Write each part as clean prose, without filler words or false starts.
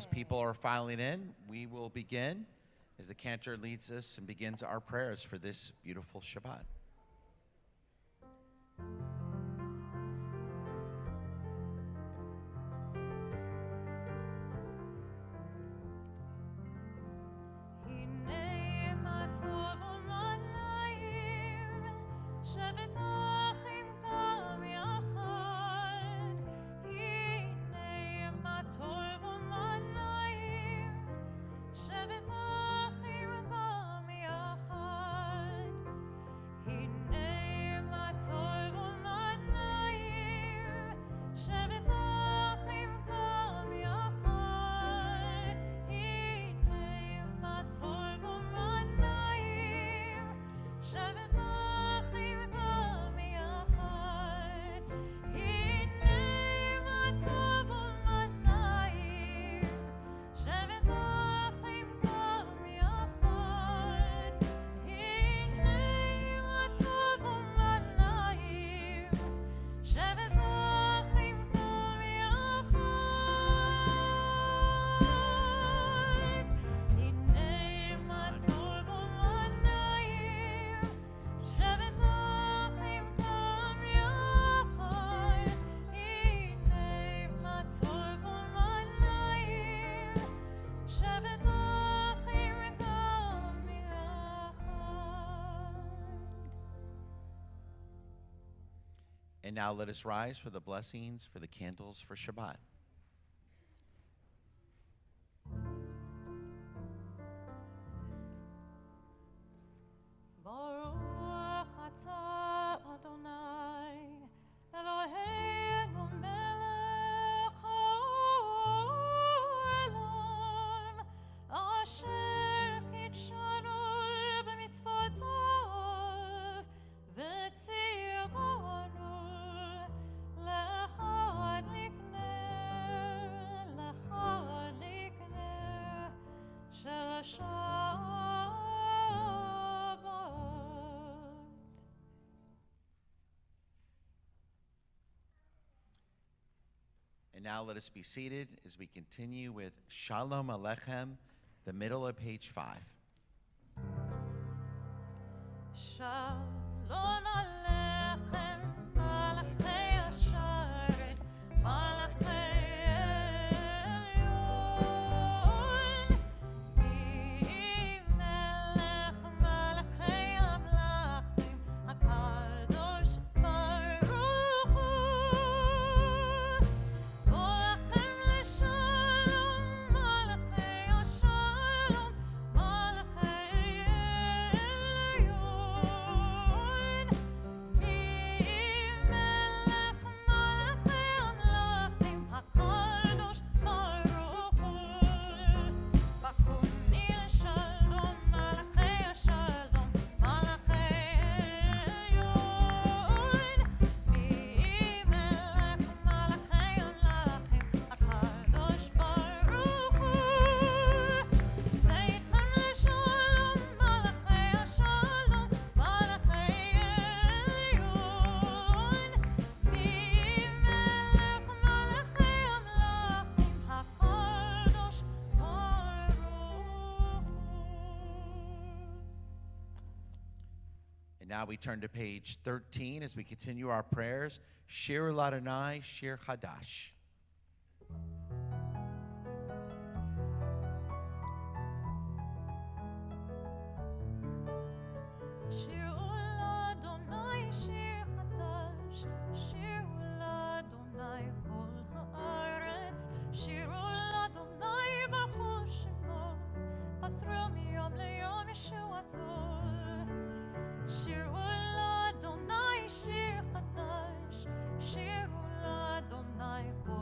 as people are filing in, we will begin as the cantor leads us and begins our prayers for this beautiful Shabbat. And now let us rise for the blessings for the candles for Shabbat. Baruch atah Adonai Eloheinu melech haolam asher kitshanu b'mitzvotav v'tzivanu lechad likneh shel Shabbat. And now let us be seated as we continue with Shalom Aleichem, the middle of page 5. Shalom Aleichem, Malachei Asharet, Malachei Elyon, Melech Malachei Amlachim, HaKadosh Baruch Hu, Boachem L'Shalom, Malachei Ashalom, Malachei Elyon, Melech Malachei Amlachim, HaKadosh Baruch Hu, Bakuni L'Shalom, Malachei Ashalom, Malachei Elyon, Melech Malachei Amlachim, HaKadosh Baruch Hu, Tzeitkam L'Shalom, Malachei Ashalom, Malachei Elyon, Melech Malachei Amlachim, HaKadosh Baruch Hu. And now we turn to page 13 as we continue our prayers. Shir L'Adonai, Shir Chadash. Shir L'Adonai, Shir Chadash, Shir L'Adonai kol haaretz, Shir L'Adonai b'chol shemo, pasro miyom leyom yeshuato. Shir L'Adonai, Shir Chadash, Shir L'Adonai kol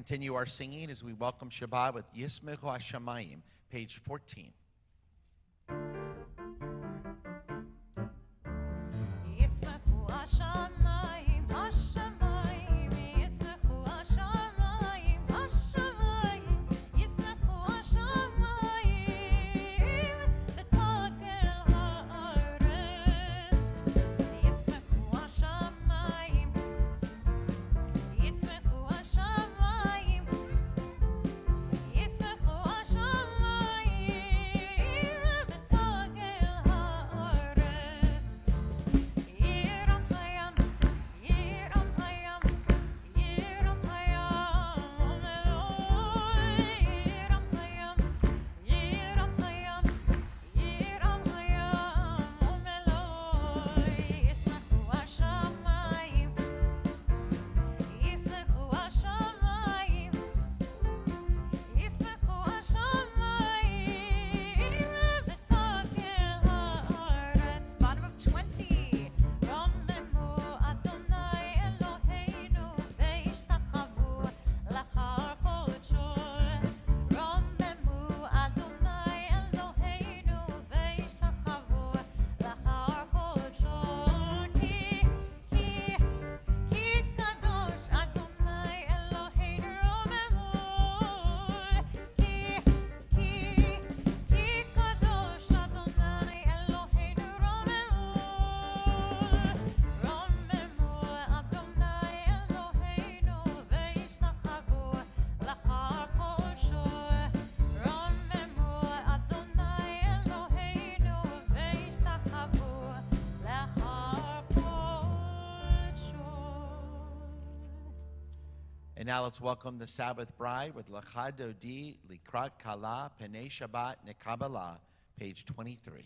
continue our singing as we welcome Shabbat with Yismechu Hashamayim, page 14. And now let's welcome the Sabbath bride with Lecha Dodi Likrat Kala Penei Shabbat Nekabala, page 23.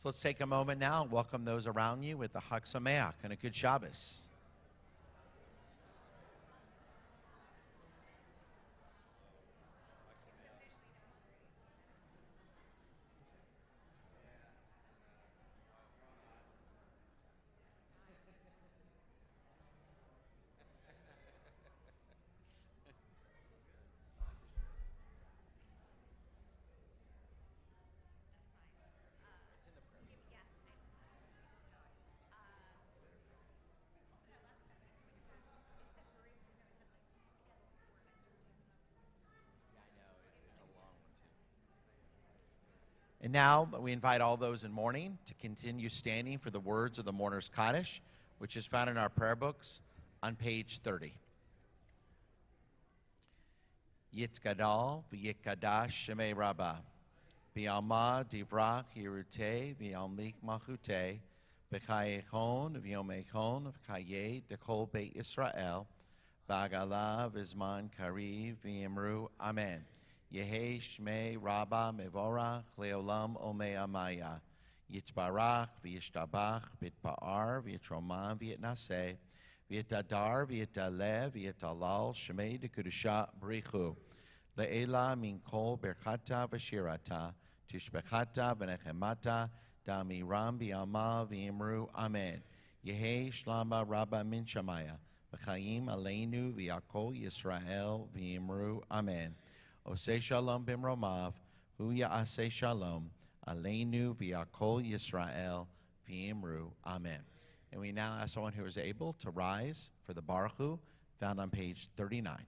So let's take a moment now and welcome those around you with the Chag Sameach and a good Shabbos. And now we invite all those in mourning to continue standing for the words of the Mourner's Kaddish, which is found in our prayer books on page 30. Yitgadal v'yitgadash shemei Rabbah, v'yalma divrach yiruteh v'yalmik machuteh, v'chayechon v'yomechon v'chayeh dekol beit Yisrael, v'agala v'zman kariv v'yimru amen. Yehi shmei Rabbah mevorach leolam omei amaya. Yitbarach v'yishtabach b'tpa'ar v'yitromam v'yitnaseh v'yitadar v'yitaleh v'yitalal shmei dekudusha brichu. Le'ela min kol berchata v'shirata tishbechata v'nechemata damiram v'yama v'yimru amen. Yehi shlama Rabbah min shamaya v'chayim aleinu v'yakol Yisrael v'yimru amen. Oseh shalom bimromav, hu ya'aseh shalom, aleinu v'yakol Yisrael v'yimru, amen. And we now ask someone who is able to rise for the Baruch Hu, found on page 39.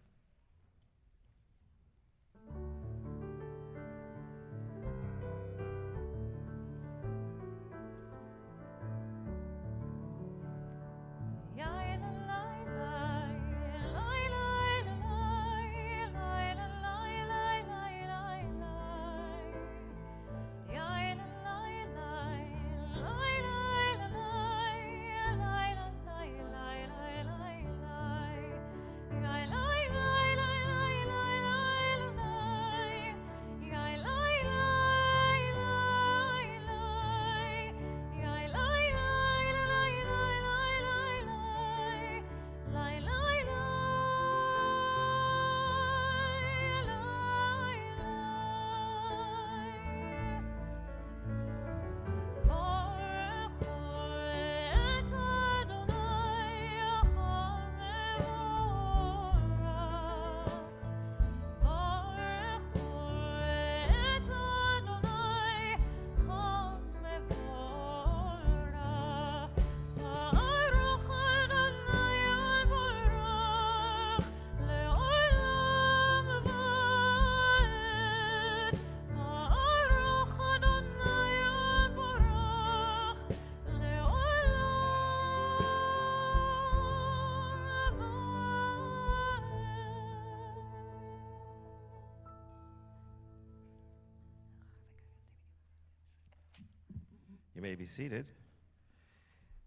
You may be seated.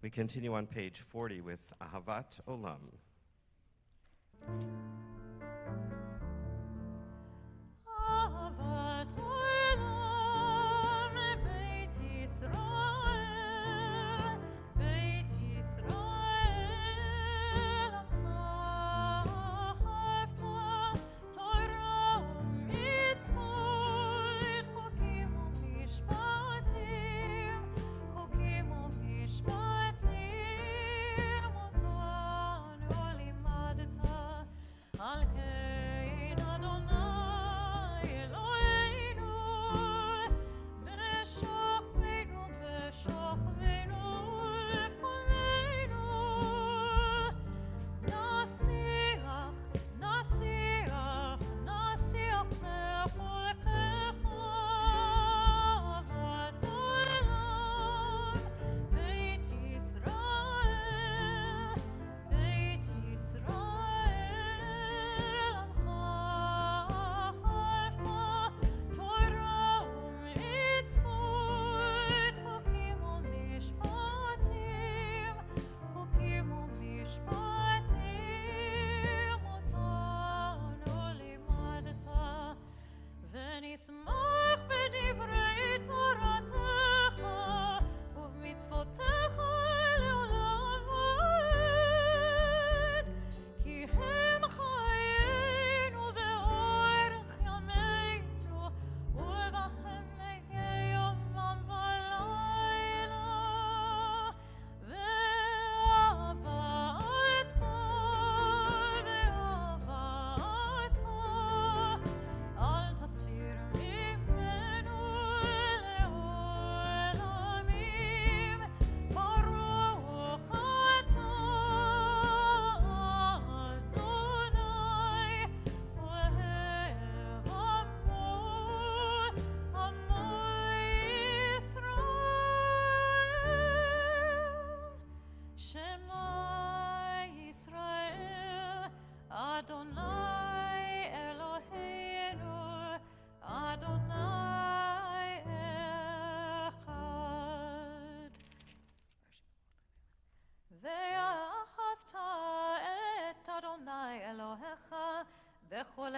We continue on page 40 with Ahavat Olam.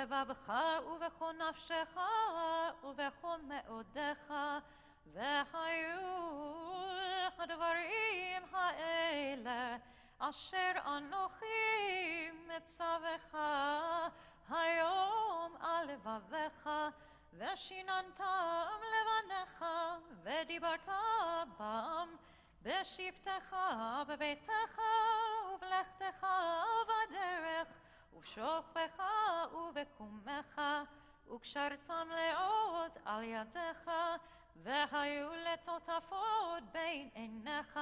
לבבך ובכל נפשך ובכל מאודיך, והיו הדברים האלה אשר אנוכי מצווך היום על לבבך, ושיננתם לבניך, ודיברת בם בשבתך בביתך ובלכתך בדרך ובשוכבך ובקומך, וקשרתם לאות על ידיך, והיו לטוטפות בין עיניך,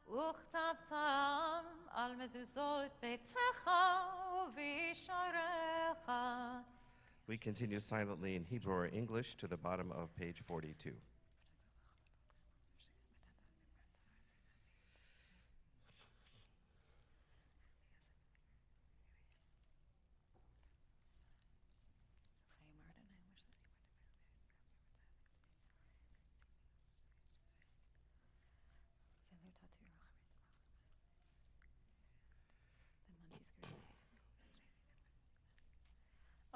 וכתבתם על מזוזות ביתך ובישעריך. We continue silently in Hebrew or English to the bottom of page 42.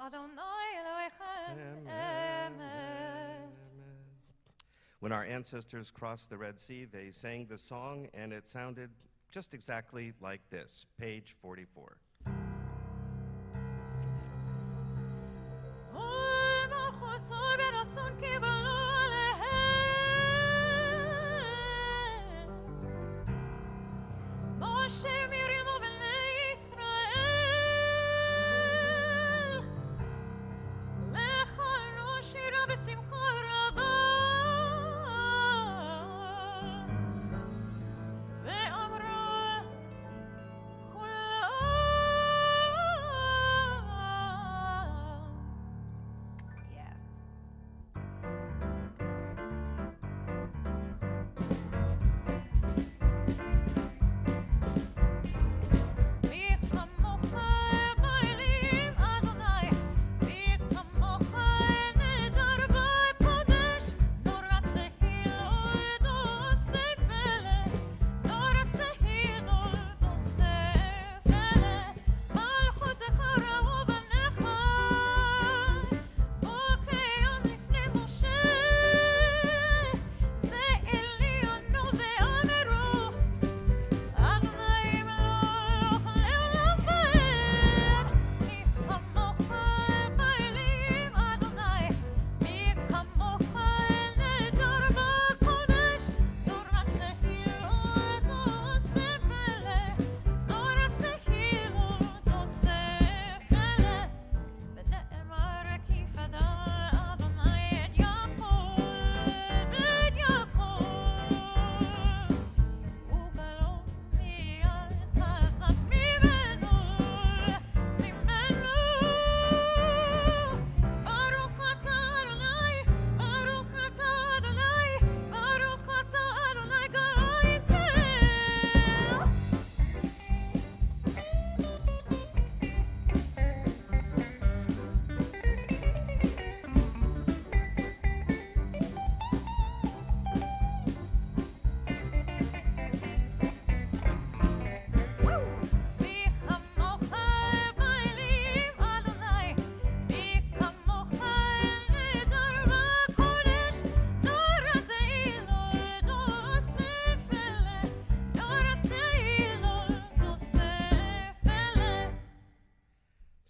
Adonai Elohechem, Amen. When our ancestors crossed the Red Sea, they sang the song, and it sounded just exactly like this, page 44.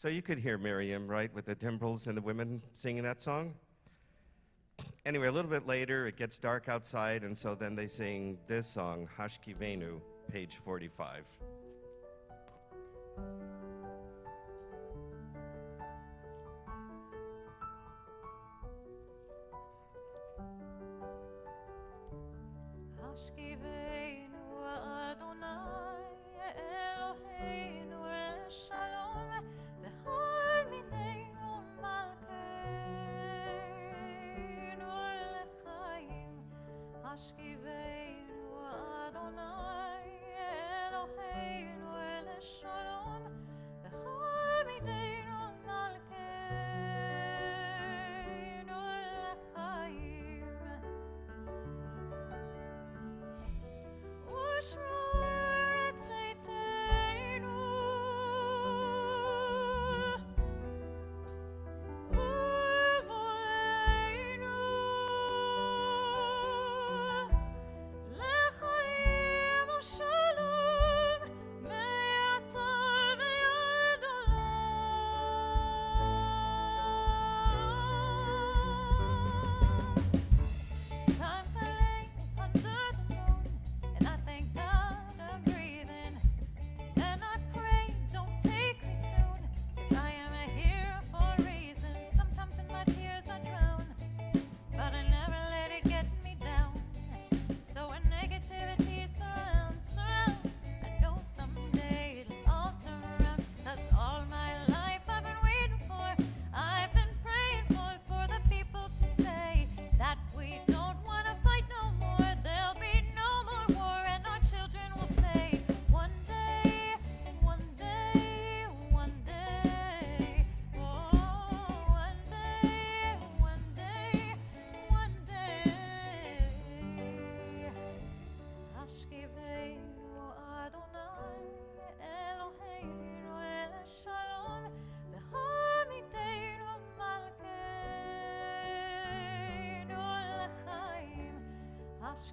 So you could hear Miriam, right, with the timbrels and the women singing that song? Anyway, a little bit later, it gets dark outside, and so then they sing this song, Hashkivenu, page 45.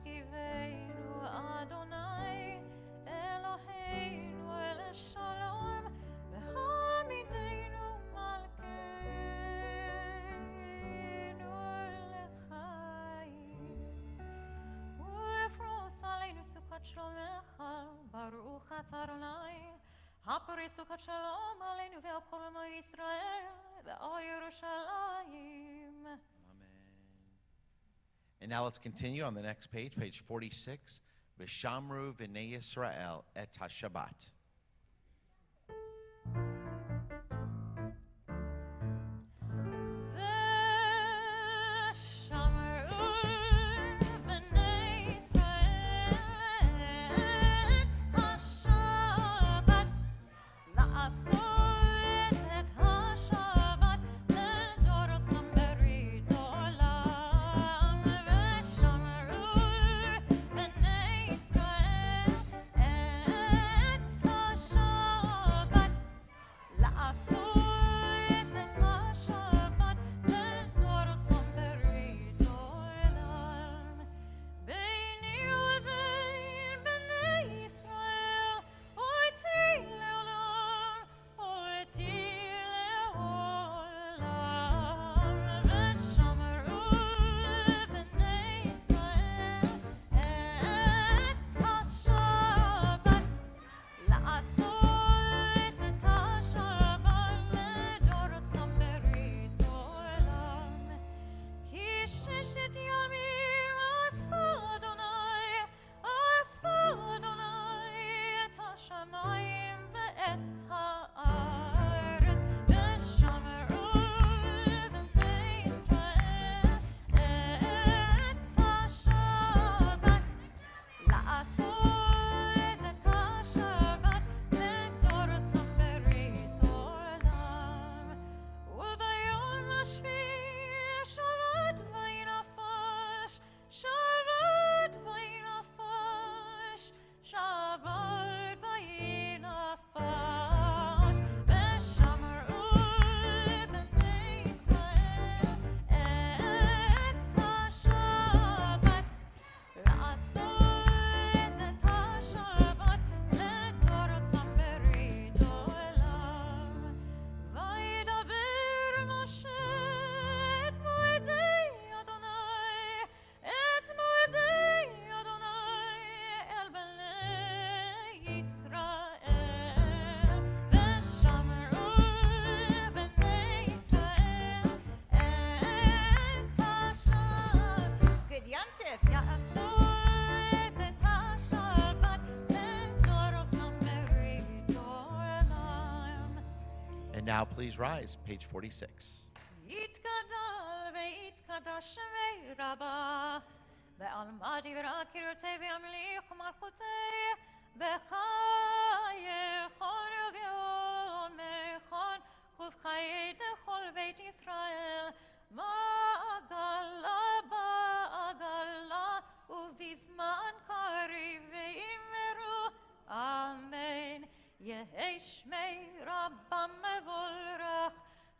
השכיבנו אדוני אלוהינו אל השלום והעמידנו מלכנו לחיים ופרוס עלינו סוכת שלומך ברוך אתה אדוני הפריס סוכת שלום עלינו ועל כל עמו ישראל ועל ירושלים. And now let's continue on the next page, page 46. V'shamru v'nei Yisrael et ha-Shabbat. And now please rise, page 46. יתגדל ויתקדש שמי רבה ועלמא דברה קריאותי וימליך ומלכותי בחייכון וביומכון ובחיי דכל בית ישראל בעגלה בעגלה ובזמן קריב ואמרו אמן. יהי שמי רבה מבורך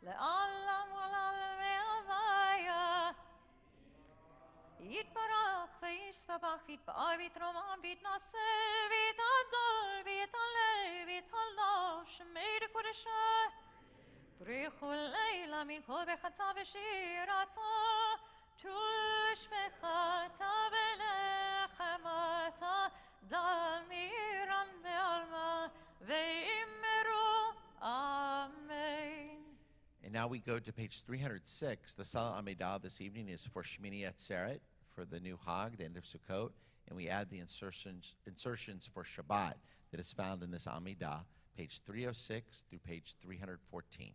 לעולם ולעולמי הוויה. יתברך וישתבח ויתפאר ויתרומם ויתנשא ויתהדל ויתעלה ויתהלל שמי דקודשה. בריחו לילה מן כל ברכתה ושירתה תושבחתה ונחמתה דמירן בעלמא ואמרו אמן. And now we go to page 306. The Salah Amidah this evening is for Shmini Atzeret, for the new Hag, the end of Sukkot, and we add the insertions for Shabbat that is found in this Amidah, page 306 through page 314.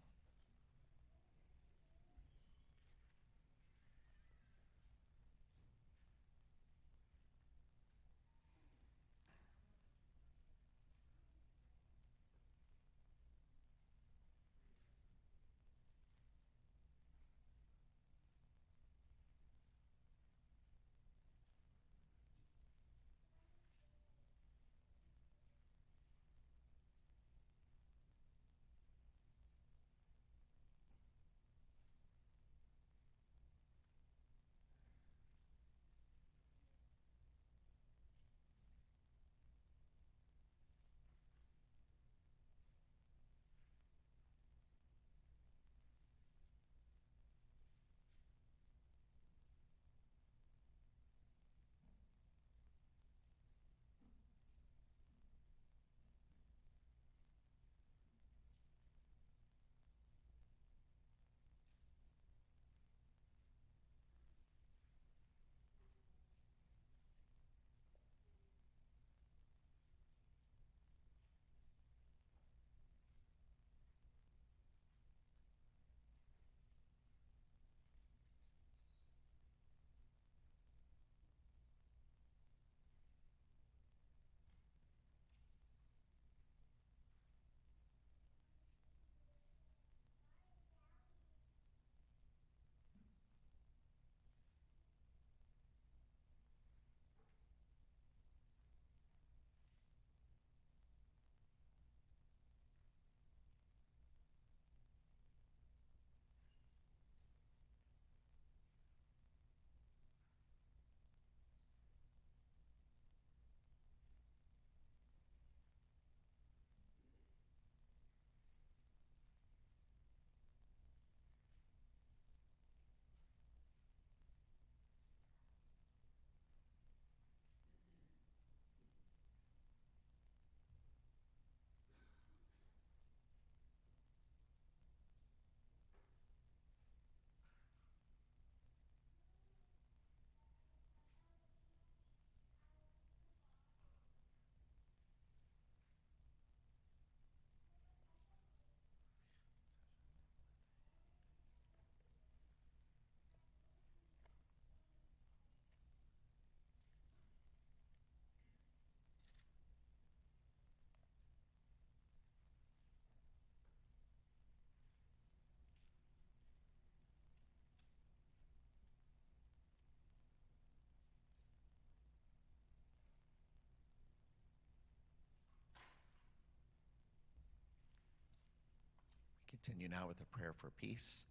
Continue now with a prayer for peace.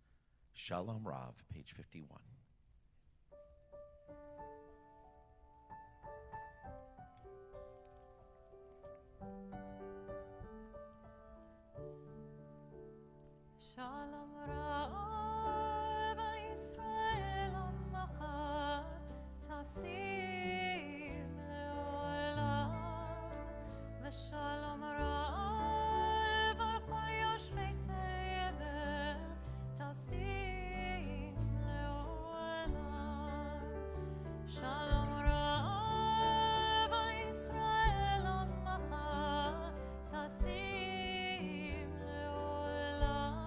Shalom Rav, page 51. Shalom Rav al Yisrael amacha tasim leolam v'shalom Rav al kol yoshvei tevel tasim leolam Shalom Rav al Yisrael amacha tasim leolam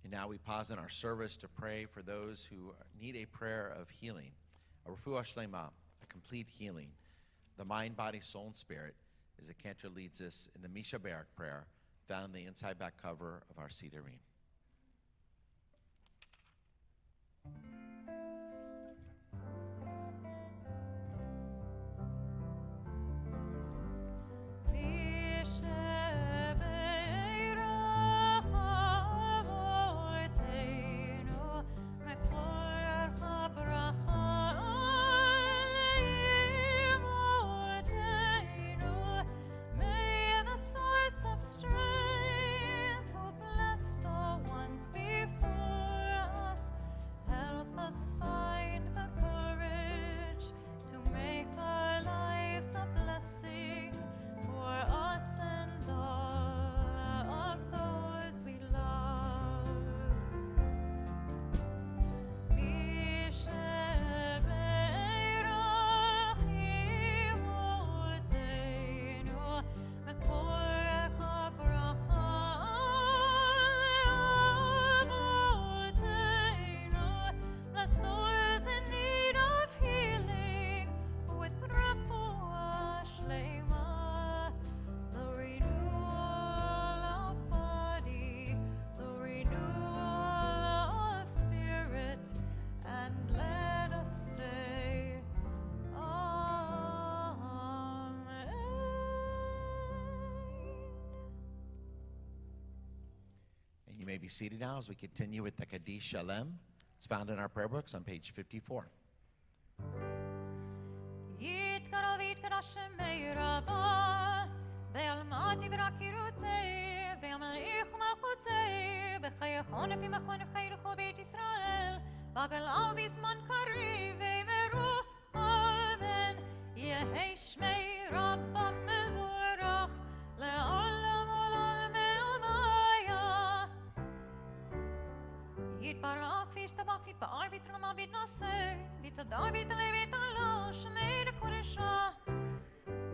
And now we pause in our service to pray for those who need a prayer of healing, a refuah shlema, a complete healing, the mind, body, soul, and spirit, as the cantor leads us in the Misha Barak prayer, found in the inside back cover of our Sidurim. You may be seated now as we continue with the Kaddish Shalem. It's found in our prayer books on page 54. יתברך וישתבח ויתפאר ויתרומם ויתנשא ויתודה ויתעלה ויתעלה שמי לקודשה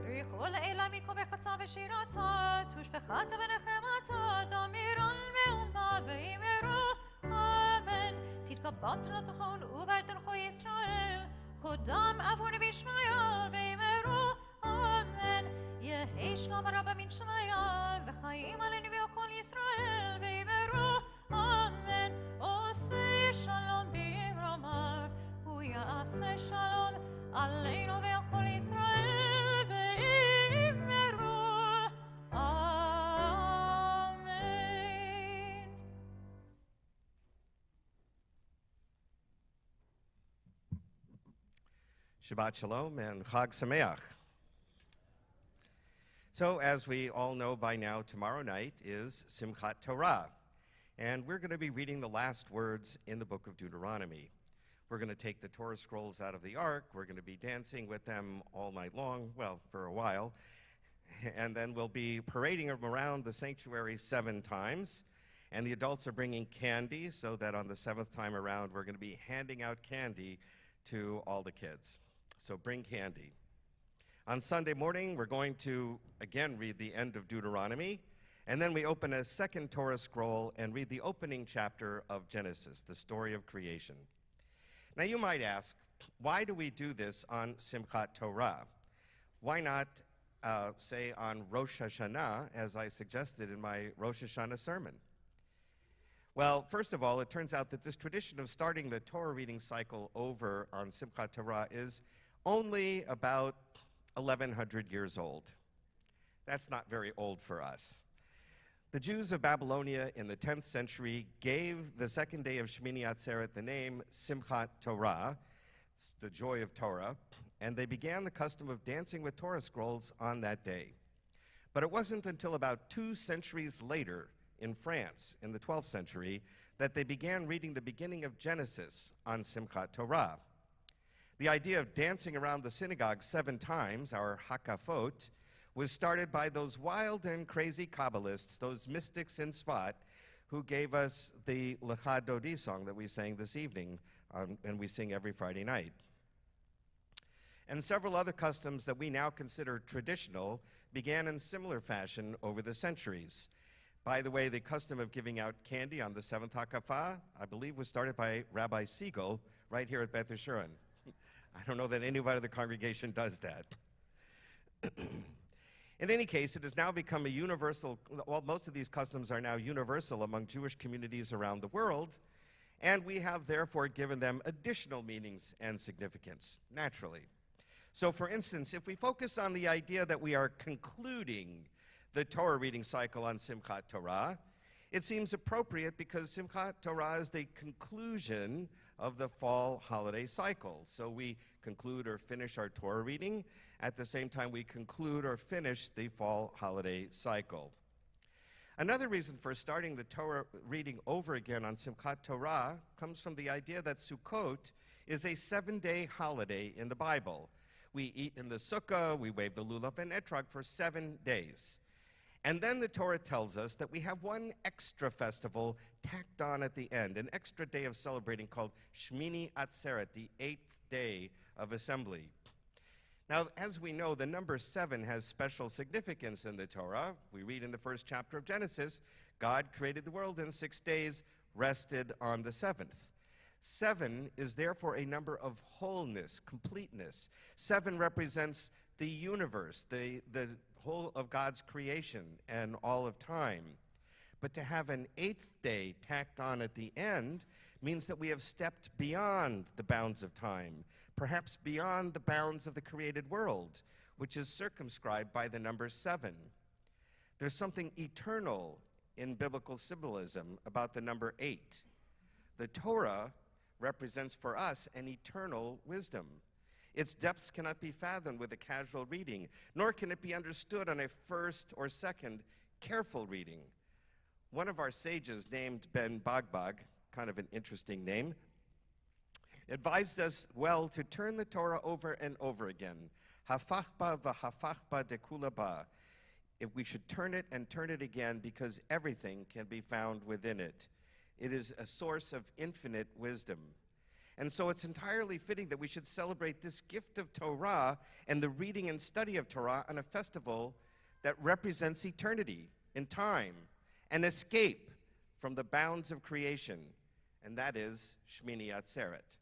בריחו לעילה מכל בחצה ושירתה תושבחת ונחמתה דמירון ועולמה ואמרו אמן תתקבץ לתוכון ובל תלכו ישראל קודם אבונה וישמעיה ואמרו אמן יהי שלום רבה מן שמעיה וחיים עלינו וכל ישראל ואמרו אמן עושה שלום במרומיו הוא יעשה שלום עלינו ועל כל ישראל ואמרו אמן. Shabbat Shalom and Chag Sameach. So, as we all know by now, tomorrow night is Simchat Torah. And we're going to be reading the last words in the book of Deuteronomy. We're going to take the Torah scrolls out of the ark. We're going to be dancing with them all night long, well, for a while. And then we'll be parading them around the sanctuary 7 times. And the adults are bringing candy so that on the 7th time around, we're going to be handing out candy to all the kids. So bring candy. On Sunday morning, we're going to, again, read the end of Deuteronomy. And then we open a second Torah scroll and read the opening chapter of Genesis, the story of creation. Now you might ask, why do we do this on Simchat Torah? Why not say on Rosh Hashanah, as I suggested in my Rosh Hashanah sermon? Well, first of all, it turns out that this tradition of starting the Torah reading cycle over on Simchat Torah is only about 1,100 years old. That's not very old for us. The Jews of Babylonia in the 10th century gave the second day of Shmini Atzeret the name Simchat Torah, the joy of Torah, and they began the custom of dancing with Torah scrolls on that day. But it wasn't until about 2 centuries later in France, in the 12th century, that they began reading the beginning of Genesis on Simchat Torah. The idea of dancing around the synagogue 7 times, our hakafot, was started by those wild and crazy Kabbalists, those mystics in Sfat, who gave us the Lecha Dodi song that we sang this evening, and we sing every Friday night. And several other customs that we now consider traditional began in similar fashion over the centuries. By the way, the custom of giving out candy on the seventh Hakafah, I believe, was started by Rabbi Siegel right here at Beth Yeshurun. I don't know that anybody in the congregation does that. In any case, it has now become a universal, well, most of these customs are now universal among Jewish communities around the world, and we have therefore given them additional meanings and significance, naturally. So, for instance, if we focus on the idea that we are concluding the Torah reading cycle on Simchat Torah, it seems appropriate because Simchat Torah is the conclusion of the fall holiday cycle. So we conclude or finish our Torah reading. At the same time, we conclude or finish the fall holiday cycle. Another reason for starting the Torah reading over again on Simchat Torah comes from the idea that Sukkot is a 7-day holiday in the Bible. We eat in the sukkah, we wave the lulav and etrog for 7 days. And then the Torah tells us that we have one extra festival tacked on at the end, an extra day of celebrating called Shmini Atzeret, the 8th day of assembly. Now, as we know, the number 7 has special significance in the Torah. We read in the first chapter of Genesis, God created the world in 6 days, rested on the 7th. 7 is therefore a number of wholeness, completeness. 7 represents the universe, the whole of God's creation and all of time. But to have an 8th day tacked on at the end means that we have stepped beyond the bounds of time, perhaps beyond the bounds of the created world, which is circumscribed by the number 7. There's something eternal in biblical symbolism about the number 8. The Torah represents for us an eternal wisdom. Its depths cannot be fathomed with a casual reading, nor can it be understood on a first or second careful reading. One of our sages, named Ben Bagbag, kind of an interesting name, advised us well to turn the Torah over and over again. Hafachba v'hafachba dekulaba. If we should turn it and turn it again because everything can be found within it. It is a source of infinite wisdom. And so it's entirely fitting that we should celebrate this gift of Torah and the reading and study of Torah on a festival that represents eternity in time, an escape from the bounds of creation, and that is Shmini Atzeret.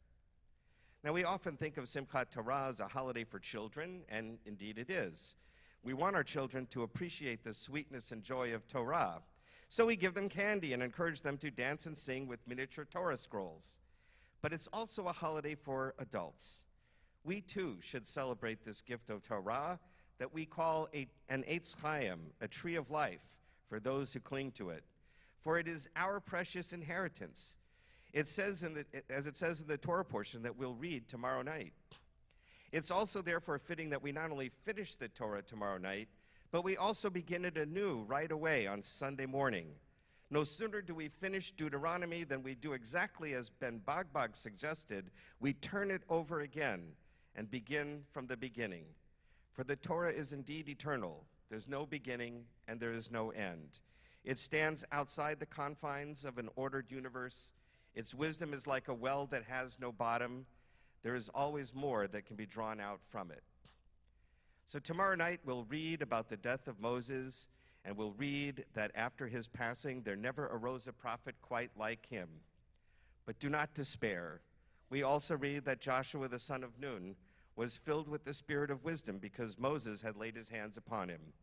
Now, we often think of Simchat Torah as a holiday for children, and indeed it is. We want our children to appreciate the sweetness and joy of Torah, so we give them candy and encourage them to dance and sing with miniature Torah scrolls. But it's also a holiday for adults. We too should celebrate this gift of Torah that we call an Eitz Chaim, a tree of life for those who cling to it. For it is our precious inheritance. It says as it says in the Torah portion that we'll read tomorrow night. It's also therefore fitting that we not only finish the Torah tomorrow night, but we also begin it anew right away on Sunday morning. No sooner do we finish Deuteronomy than we do exactly as Ben Bagbag suggested. We turn it over again and begin from the beginning. For the Torah is indeed eternal. There's no beginning and there is no end. It stands outside the confines of an ordered universe. Its wisdom is like a well that has no bottom. There is always more that can be drawn out from it. So tomorrow night we'll read about the death of Moses, and we'll read that after his passing, there never arose a prophet quite like him. But do not despair. We also read that Joshua the son of Nun was filled with the spirit of wisdom because Moses had laid his hands upon him.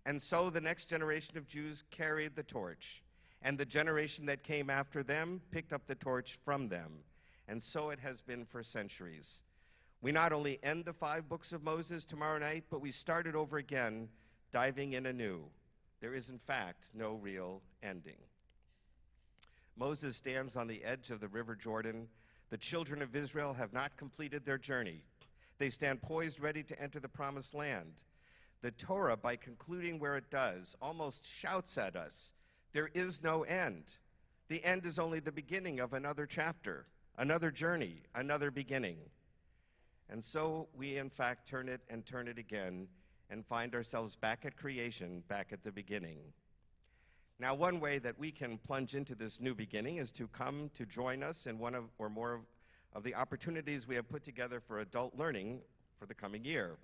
And so the next generation of Jews carried the torch, and the generation that came after them picked up the torch from them. And so it has been for centuries. We not only end the 5 books of Moses tomorrow night, but we start it over again, diving in anew. There is, in fact, no real ending. Moses stands on the edge of the river Jordan. The children of Israel have not completed their journey. They stand poised, ready to enter the promised land. The Torah, by concluding where it does, almost shouts at us, there is no end. The end is only the beginning of another chapter, another journey, another beginning. And so we, in fact, turn it and turn it again and find ourselves back at creation, back at the beginning. Now, one way that we can plunge into this new beginning is to come to join us in one or more of the opportunities we have put together for adult learning for the coming year.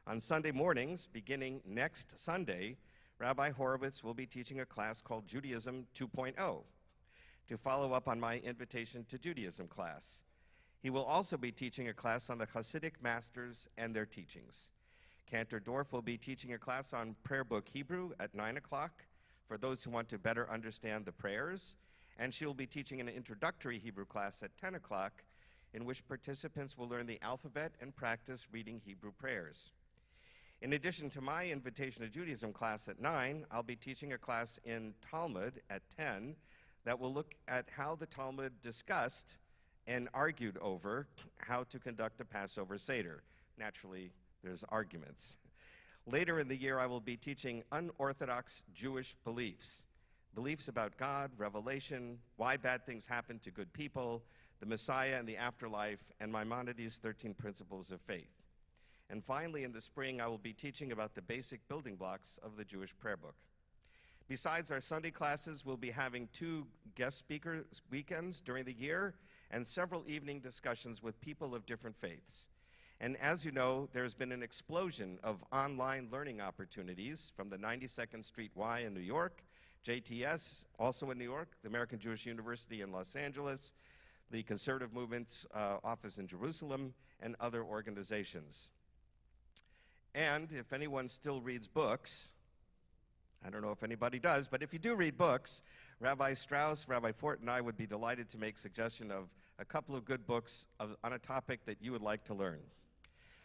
On Sunday mornings, beginning next Sunday, Rabbi Horowitz will be teaching a class called Judaism 2.0 to follow up on my invitation to Judaism class. He will also be teaching a class on the Hasidic masters and their teachings. Cantor Dorff will be teaching a class on prayer book Hebrew at 9 o'clock for those who want to better understand the prayers, and she will be teaching an introductory Hebrew class at 10 o'clock in which participants will learn the alphabet and practice reading Hebrew prayers. In addition to my invitation to Judaism class at 9, I'll be teaching a class in Talmud at 10 that will look at how the Talmud discussed and argued over how to conduct a Passover Seder. Naturally, there's arguments. Later in the year, I will be teaching unorthodox Jewish beliefs about God, revelation, why bad things happen to good people, the Messiah and the afterlife, and Maimonides' 13 Principles of Faith. And finally, in the spring, I will be teaching about the basic building blocks of the Jewish prayer book. Besides our Sunday classes, we'll be having 2 guest speaker weekends during the year and several evening discussions with people of different faiths. And as you know, there's been an explosion of online learning opportunities from the 92nd Street Y in New York, JTS, also in New York, the American Jewish University in Los Angeles, the Conservative Movement's office in Jerusalem, and other organizations. And if anyone still reads books, I don't know if anybody does, but if you do read books, Rabbi Strauss, Rabbi Fort, and I would be delighted to make suggestion of a couple of good books on a topic that you would like to learn.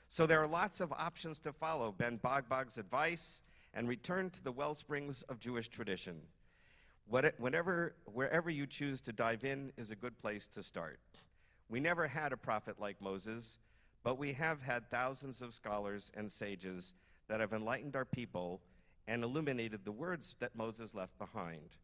So there are lots of options to follow Ben Bogbog's advice and return to the wellsprings of Jewish tradition. Wherever you choose to dive in is a good place to start. We never had a prophet like Moses, but we have had thousands of scholars and sages that have enlightened our people and illuminated the words that Moses left behind.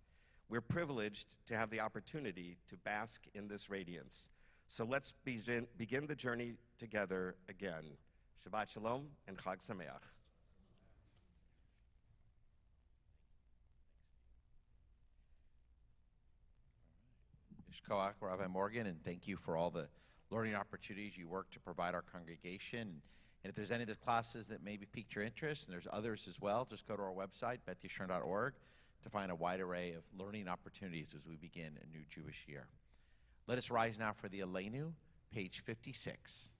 We're privileged to have the opportunity to bask in this radiance. So let's begin the journey together again. Shabbat Shalom and Chag Sameach. Yishkoach, Rabbi Morgan, and thank you for all the learning opportunities you work to provide our congregation. And if there's any of the classes that maybe piqued your interest, and there's others as well, just go to our website, bethyashern.org, to find a wide array of learning opportunities as we begin a new Jewish year. Let us rise now for the Aleinu, page 56.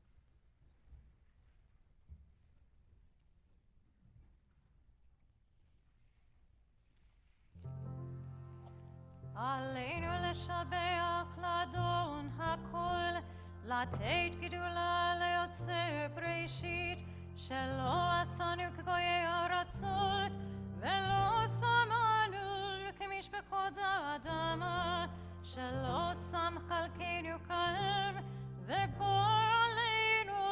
עלינו לשבח לאדון הכל, לתת גדולה ליוצר בראשית, שלא עשנו כגויי ארצות, ולא שמנו כמשפחות האדמה, שלא שם חלקנו כהם, וגורלנו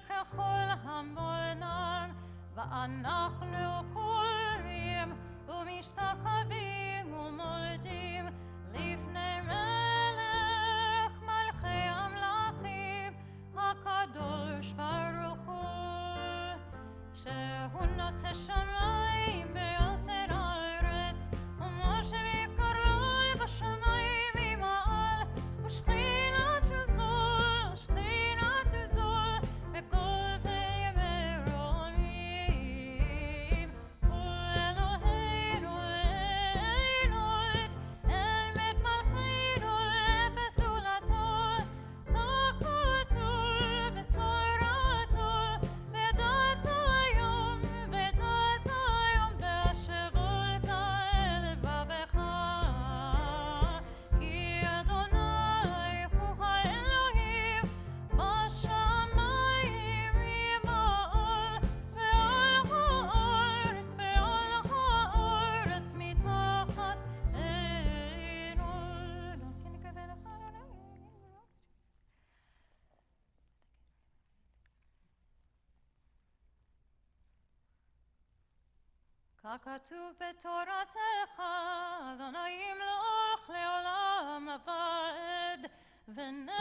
ככל המונם, ואנחנו קוראים ומשתחווים ומולדים לפני מלך מלכי המלכים הקדוש ברוך הוא, שהוא נוטה שמיים ויוסר הארץ, ומשה מקרוי בשמיים ממעל, ושכינת זו בגובה מרומים, ואלוהינו אלוהינו אמת מלכינו אפס זולתו, הכל טוב בתורתו, ודעת היום והשבות אל לבבך, כי אדוני הוא האלוהים בשמיים ממעל, ועל הארץ מתחת עינו. ככתוב בתורתך, אדוני ימלוך לעולם הבא, ונאמר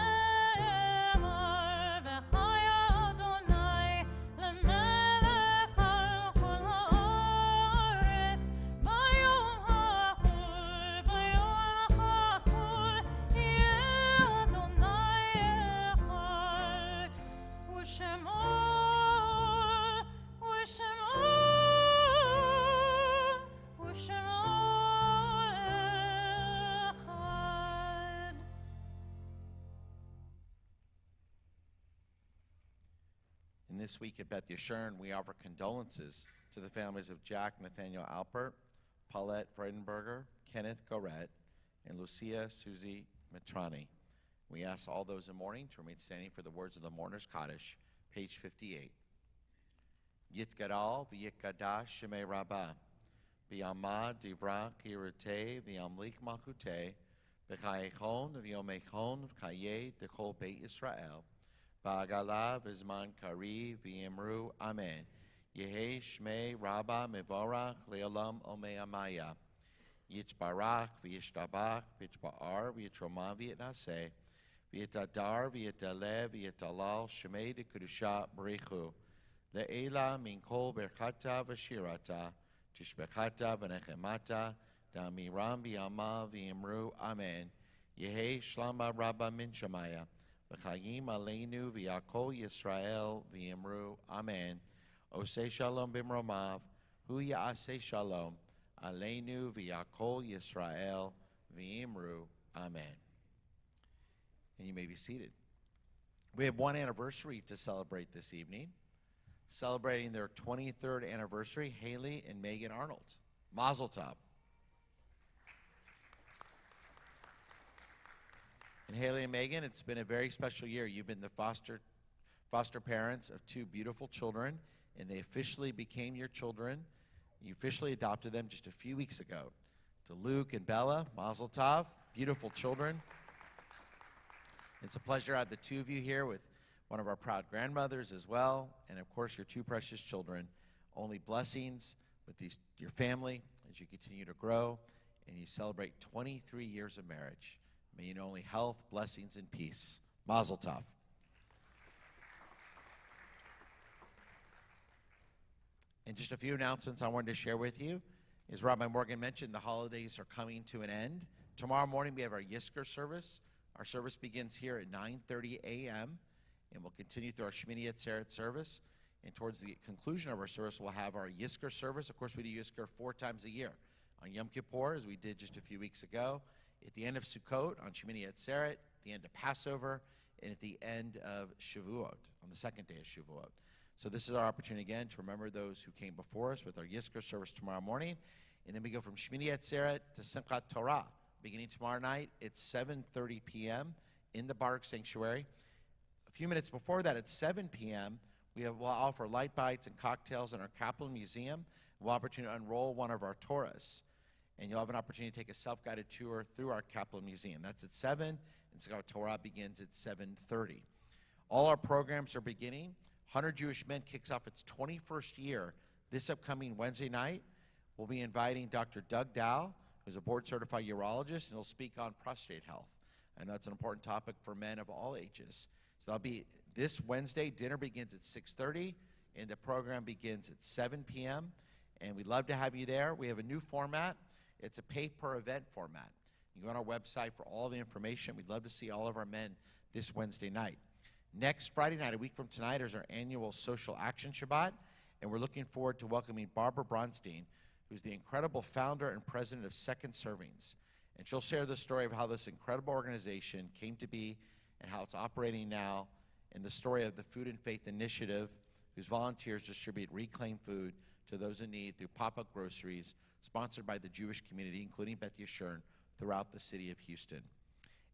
וחיה אדוני למלך על כל הארץ, ביום החול יהיה אדוני אחד, ושמו this week at Beth Yeshurun, we offer condolences to the families of Jack Nathaniel Alpert, Paulette Freudenberger, Kenneth Goret, and Lucia Susie Matrani. We ask all those in mourning to remain standing for the words of the Mourner's Kaddish, page 58. Yitgadal v'yitgadash shemei rabbah, v'yamad divra kirute v'yamlik malchute, v'chayechon v'yomechon v'chayeh dekol beit Yisrael, v'agala v'zman kari v'yimru amen. Yehi shmei rabbah mevorach le'olam omei amaya. Yitzbarach v'yishtabach v'yitzba'ar v'yitroma v'yitnaseh, v'yitadar v'yitaleh v'yitalal shmei dekudusha b'richu. Le'ela min kol berchata v'shirata, tishbechata v'nechemata, da'amiram v'yama v'yimru amen. Yehi shlama rabba min shamaya, v'chayim aleinu v'yakol Yisrael v'yimru amen. Osei shalom b'mromav, hu ya'aseh shalom, aleinu v'yakol Yisrael v'yimru amen. And you may be seated. We have one anniversary to celebrate this evening. Celebrating their 23rd anniversary, Haley and Megan Arnold. Mazel tov. And Haley and Megan, it's been a very special year. You've been the foster parents of two beautiful children, and they officially became your children. You officially adopted them just a few weeks ago. To Luke and Bella, Mazel tov, beautiful children. It's a pleasure to have the two of you here with one of our proud grandmothers as well, and of course your two precious children. Only blessings with your family as you continue to grow and you celebrate 23 years of marriage. May you know only health, blessings, and peace. Mazel tov. And just a few announcements I wanted to share with you. As Rabbi Morgan mentioned, the holidays are coming to an end. Tomorrow morning we have our Yizkor service. Our service begins here at 9:30 a.m. and we'll continue through our Shmini Atzeret service. And towards the conclusion of our service, we'll have our Yizkor service. Of course, we do Yizkor 4 times a year. On Yom Kippur, as we did just a few weeks ago, at the end of Sukkot, on Shmini Atzeret, at the end of Passover, and at the end of Shavuot, on the second day of Shavuot. So this is our opportunity again to remember those who came before us with our Yizkor service tomorrow morning. And then we go from Shmini Atzeret to Simchat Torah, beginning tomorrow night at 7:30 p.m. in the Baruch Sanctuary. A few minutes before that, at 7 p.m., we'll offer light bites and cocktails in our Kaplan Museum. We'll have an opportunity to unroll one of our Torahs. And you'll have an opportunity to take a self-guided tour through our Kaplan Museum. That's at 7, and Simchat Torah begins at 7:30. All our programs are beginning. 100 Jewish Men kicks off its 21st year this upcoming Wednesday night. We'll be inviting Dr. Doug Dow, who's a board-certified urologist, and he'll speak on prostate health. I know that's an important topic for men of all ages. So that'll be this Wednesday. Dinner begins at 6:30, and the program begins at 7 p.m., and we'd love to have you there. We have a new format. It's a pay-per-event format. You go on our website for all the information. We'd love to see all of our men this Wednesday night. Next Friday night, a week from tonight, is our annual Social Action Shabbat, and we're looking forward to welcoming Barbara Bronstein, who's the incredible founder and president of Second Servings. And she'll share the story of how this incredible organization came to be and how it's operating now, and the story of the Food and Faith Initiative, whose volunteers distribute reclaimed food to those in need through pop-up groceries sponsored by the Jewish community, including Beth Yeshurun, throughout the city of Houston.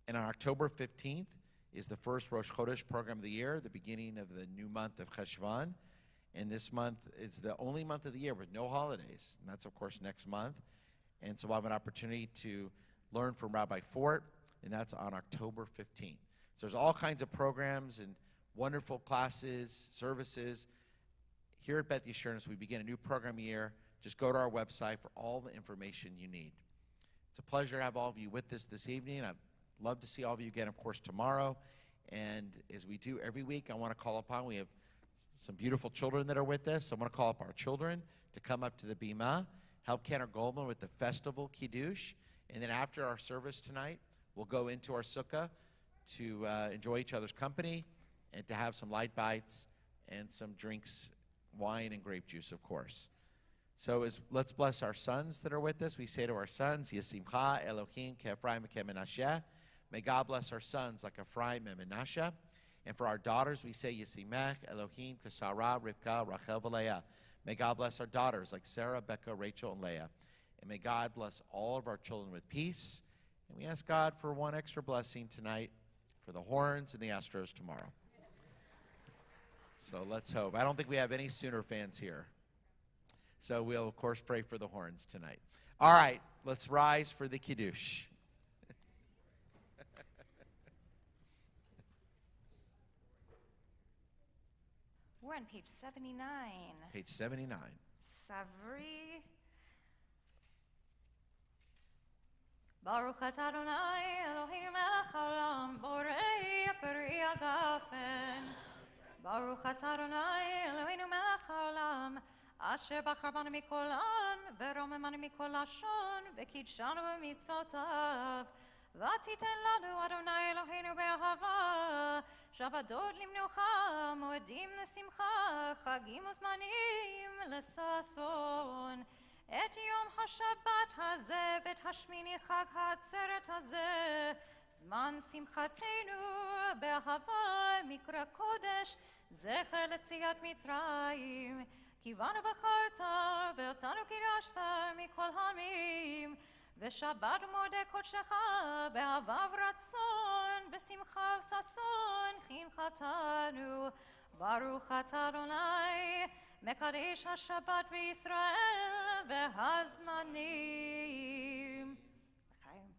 And on October 15th is the first Rosh Chodesh program of the year, the beginning of the new month of Cheshvan. And this month is the only month of the year with no holidays. And that's, of course, next month. And so we'll have an opportunity to learn from Rabbi Fort, and that's on October 15th. So there's all kinds of programs and wonderful classes, services. Here at Beth Yeshurun, as we begin a new program year, just go to our website for all the information you need. It's a pleasure to have all of you with us this evening. I'd love to see all of you again, of course, tomorrow. And as we do every week, I want to call upon, we have some beautiful children that are with us. So I want to call up our children to come up to the Bima, help Kenner Goldman with the festival Kiddush. And then after our service tonight, we'll go into our sukkah to enjoy each other's company and to have some light bites and some drinks, wine and grape juice, of course. So let's bless our sons that are with us. We say to our sons, Yesimcha Elohim ke'Ephraim ke'Menashe. May God bless our sons like Ephraim and Menashe. And for our daughters, we say Yisimech, Elohim, Kasara, Rivka, Rachel, Leah. May God bless our daughters like Sarah, Becca, Rachel, and Leah. And may God bless all of our children with peace. And we ask God for one extra blessing tonight for the Horns and the Astros tomorrow. So let's hope. I don't think we have any Sooner fans here. So we'll, of course, pray for the Horns tonight. All right, let's rise for the Kiddush. We're on page 79. Page 79. Savri. Baruch atah Adonai Eloheinu melech haolam borei peri agafen. Baruch atah Adonai Eloheinu melech haolam asher bachar banu mikol am veromemanu mikol lashon v'kidshanu b'mitzvotav. ותיתן לנו אדוני אלוהינו באהבה שבתות למנוחה מועדים לשמחה חגים וזמנים לששון את יום השבת הזה ואת השמיני חג העצרת הזה זמן שמחתנו באהבה מקרא קודש זכר ליציאת מצרים כי בנו בחרת ואותנו קידשת מכל העמים ושבת מודה קודשך באהבה ורצון בשמחה וששון חינכתנו ברוך אתה אדוני מקדש השבת בישראל והזמנים לחיים.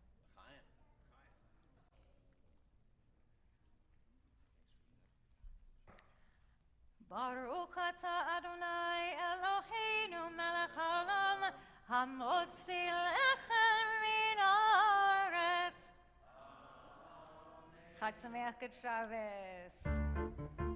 ברוך אתה אדוני אלוהינו מלך העולם המוציא לחם מן הארץ. חג שמח, Good Shabbos.